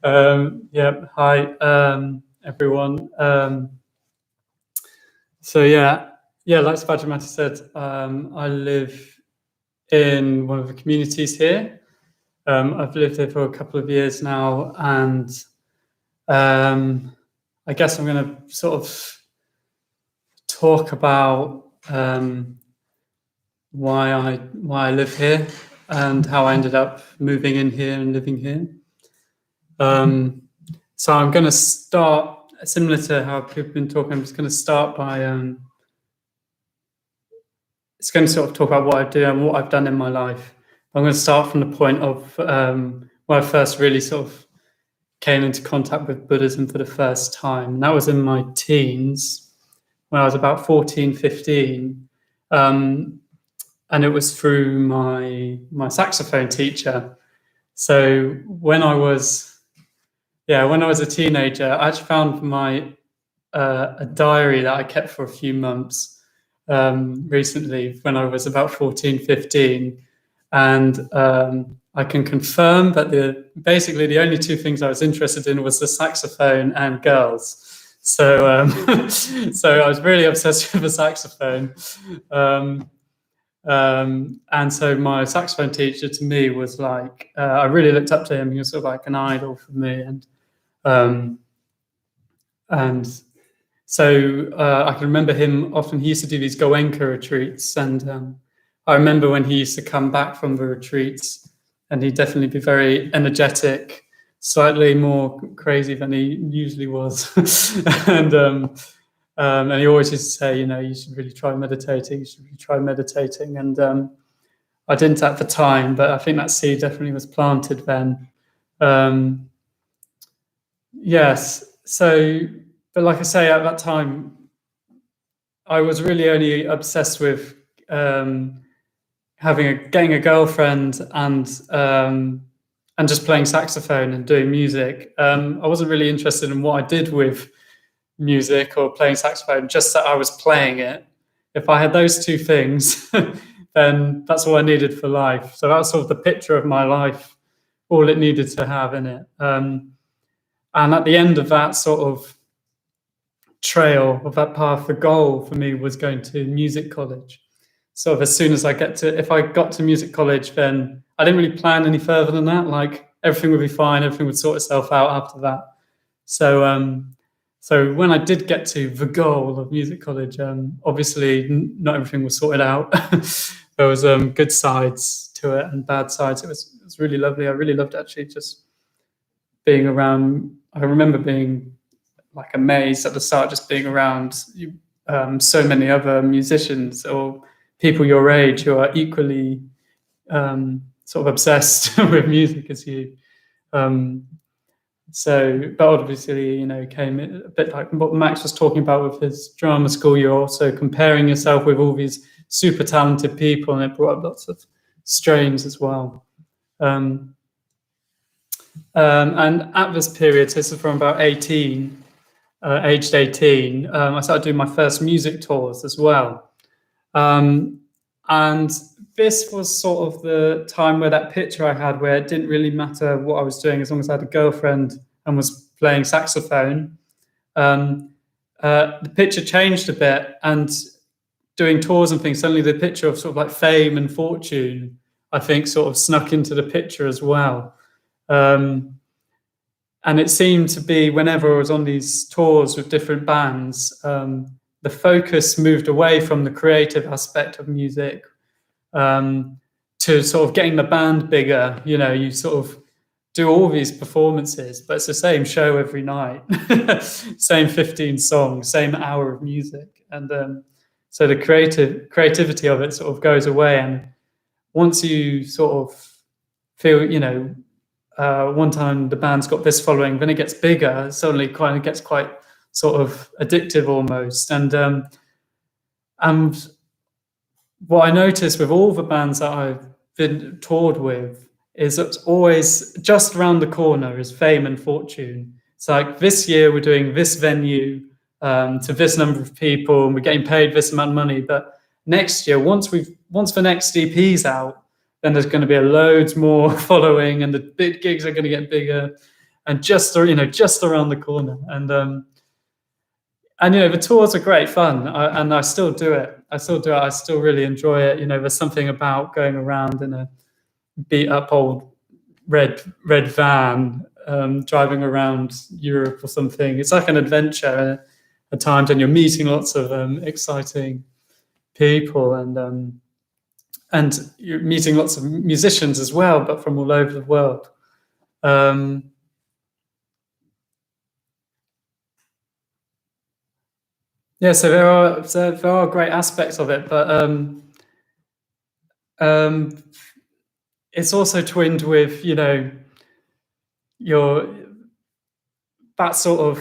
Hi, everyone. Like Spajamata said, I live in one of the communities here. I've lived here for a couple of years now, and I guess I'm going to sort of talk about why I live here and how I ended up moving in here and living here. So I'm going to start similar to how people have been talking. I'm just going to start by it's going to sort of talk about what I do and what I've done in my life. I'm going to start from the point of when I first really sort of came into contact with Buddhism for the first time. And that was in my teens, when I was about 14, 15. And it was through my saxophone teacher. So when I was a teenager, I actually found my a diary that I kept for a few months recently when I was about 14, 15. And I can confirm that basically the only two things I was interested in was the saxophone and girls. So so I was really obsessed with the saxophone. And so my saxophone teacher to me was like, I really looked up to him. He was sort of like an idol for me. And so I can remember him often. He used to do these Goenka retreats, and I remember when he used to come back from the retreats, and he'd definitely be very energetic, slightly more crazy than he usually was, and he always used to say, you should really try meditating. You should really try meditating, and I didn't at the time, but I think that seed definitely was planted then. Yes. So, but like I say, at that time, I was really only obsessed with getting a girlfriend and just playing saxophone and doing music. I wasn't really interested in what I did with music or playing saxophone, just that I was playing it. If I had those two things, then that's all I needed for life. So that's sort of the picture of my life, all it needed to have in it. And at the end of that sort of trail, of that path, the goal for me was going to music college. Sort of as soon as if I got to music college, then I didn't really plan any further than that. Like everything would be fine, everything would sort itself out after that. So so when I did get to the goal of music college, obviously not everything was sorted out. There was good sides to it and bad sides. It was really lovely. I really loved actually just being around. I remember being like amazed at the start, just being around so many other musicians or people your age who are equally sort of obsessed with music as you. So, but obviously, came a bit like what Max was talking about with his drama school. You're also comparing yourself with all these super talented people, and it brought up lots of strains as well. And at this period, so this is from about 18, aged 18, I started doing my first music tours as well. And this was sort of the time where that picture I had, where it didn't really matter what I was doing as long as I had a girlfriend and was playing saxophone. The picture changed a bit, and doing tours and things, suddenly the picture of sort of like fame and fortune, I think, sort of snuck into the picture as well. And it seemed to be whenever I was on these tours with different bands, the focus moved away from the creative aspect of music to sort of getting the band bigger. You sort of do all these performances, but it's the same show every night, same 15 songs, same hour of music. And so the creativity of it sort of goes away. And once you sort of feel, one time the band's got this following, then it gets bigger, suddenly it gets quite sort of addictive almost. And what I noticed with all the bands that I've been toured with is it's always just around the corner is fame and fortune. It's like, this year we're doing this venue to this number of people and we're getting paid this amount of money, but next year, once the next EP's out, then there's going to be loads more following and the big gigs are going to get bigger. and just around the corner. And the tours are great fun, and I still do it. I still really enjoy it. There's something about going around in a beat up old red van, driving around Europe or something. It's like an adventure at times, and you're meeting lots of exciting people, and you're meeting lots of musicians as well, but from all over the world. Yeah, so there are great aspects of it, but it's also twinned with your that sort of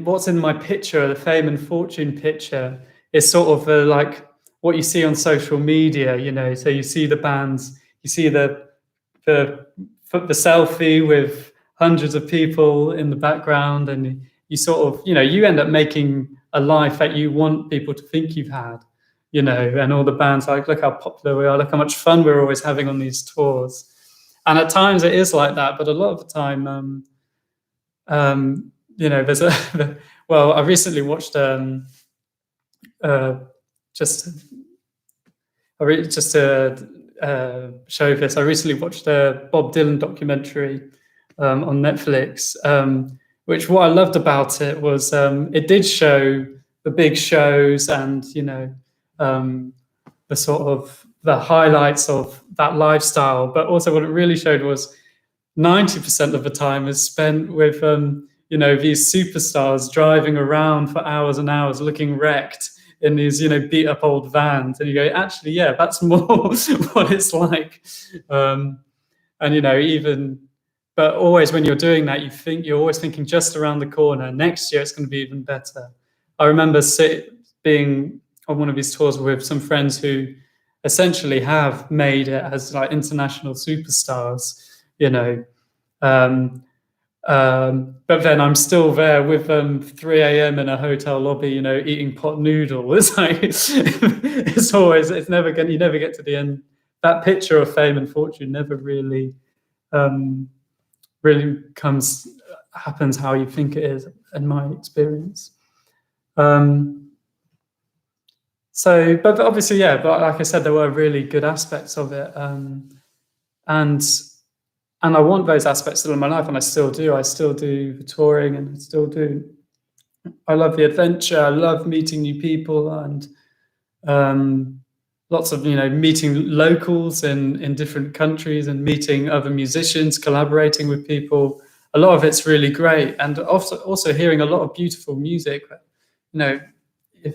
what's in my picture, the fame and fortune picture, is sort of like what you see on social media. So you see the bands, you see the selfie with hundreds of people in the background, and you sort of you end up making a life that you want people to think you've had, and all the bands like, look how popular we are, look how much fun we're always having on these tours. And at times it is like that, but a lot of the time, there's I recently watched just to show this. I recently watched a Bob Dylan documentary on Netflix, which what I loved about it was it did show the big shows and the sort of the highlights of that lifestyle, but also what it really showed was 90% of the time is spent with these superstars driving around for hours and hours, looking wrecked in these beat up old vans, and you go, actually, yeah, that's more what it's like. But always when you're doing that, you're always thinking just around the corner. Next year it's going to be even better. I remember being on one of these tours with some friends who essentially have made it as like international superstars, but then I'm still there with 3 a.m. in a hotel lobby, eating pot noodle. It's like you never get to the end. That picture of fame and fortune never really happens how you think it is, in my experience. But obviously, yeah. But like I said, there were really good aspects of it, and I want those aspects still in my life, and I still do. I still do the touring, and I still do. I love the adventure. I love meeting new people, and lots of meeting locals in different countries, and meeting other musicians, collaborating with people. A lot of it's really great, and also hearing a lot of beautiful music.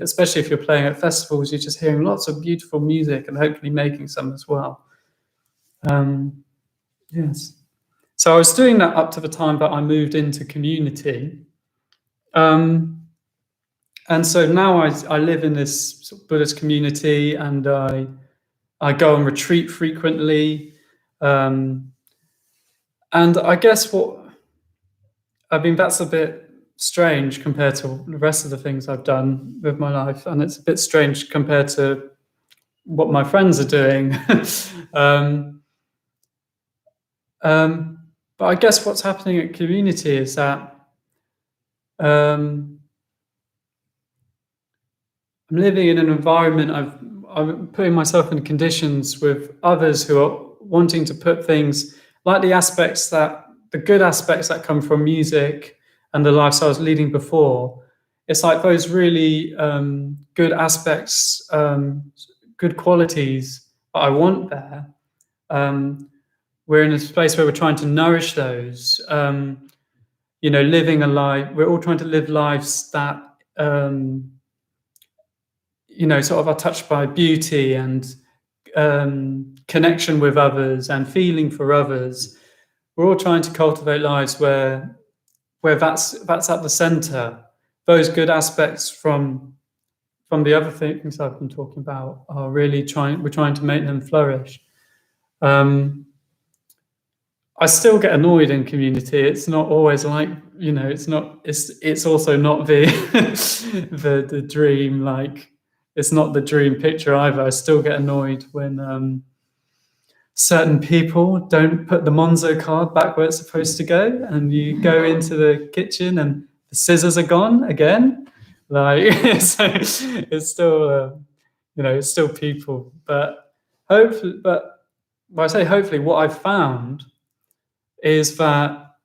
Especially if you're playing at festivals, you're just hearing lots of beautiful music, and hopefully making some as well. Yes. So I was doing that up to the time that I moved into community. And so now I live in this sort of Buddhist community, and I go on retreat frequently. And I guess that's a bit strange compared to the rest of the things I've done with my life. And it's a bit strange compared to what my friends are doing. But I guess what's happening at community is that I'm living in an environment. I'm putting myself in conditions with others who are wanting to put things like the good aspects that come from music and the lifestyle I was leading before. It's like those really good aspects, good qualities that I want there. We're in a space where we're trying to nourish those, living a life. We're all trying to live lives that, sort of are touched by beauty and connection with others and feeling for others. We're all trying to cultivate lives where that's at the center. Those good aspects from the other things I've been talking about are really we're trying to make them flourish. I still get annoyed in community. It's not always like, it's also not the the dream, like it's not the dream picture either. I still get annoyed when certain people don't put the Monzo card back where it's supposed to go, and you go into the kitchen and the scissors are gone again. Like, so it's still, it's still people. But hopefully, but when I say hopefully, what I've found is that,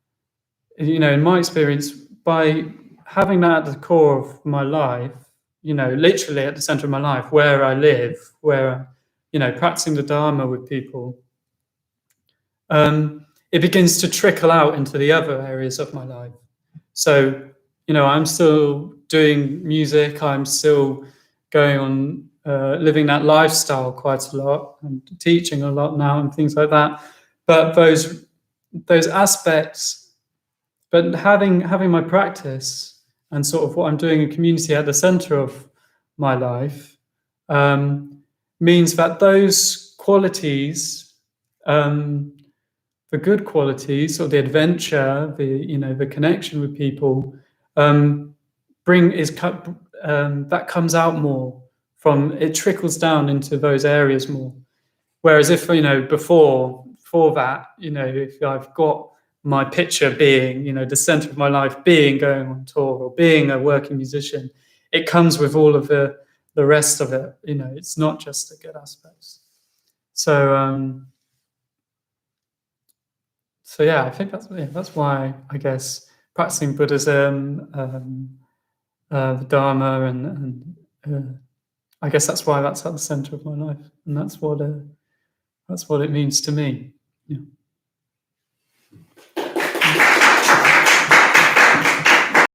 in my experience, by having that at the core of my life, literally at the center of my life, where I live, where, practicing the Dharma with people, it begins to trickle out into the other areas of my life. So, I'm still doing music, I'm still going on, living that lifestyle quite a lot, and teaching a lot now and things like that. But those aspects, but having my practice and sort of what I'm doing in community at the center of my life, means that those qualities, the good qualities, or the adventure, the connection with people, that comes out more from, it trickles down into those areas more. Whereas if, before that, if I've got my picture being, the center of my life being going on tour or being a working musician, it comes with all of the rest of it. It's not just the good aspects. So yeah, I think that's why, I guess, practicing Buddhism, the Dharma, and I guess that's why that's at the center of my life, and that's what it means to me. Yeah.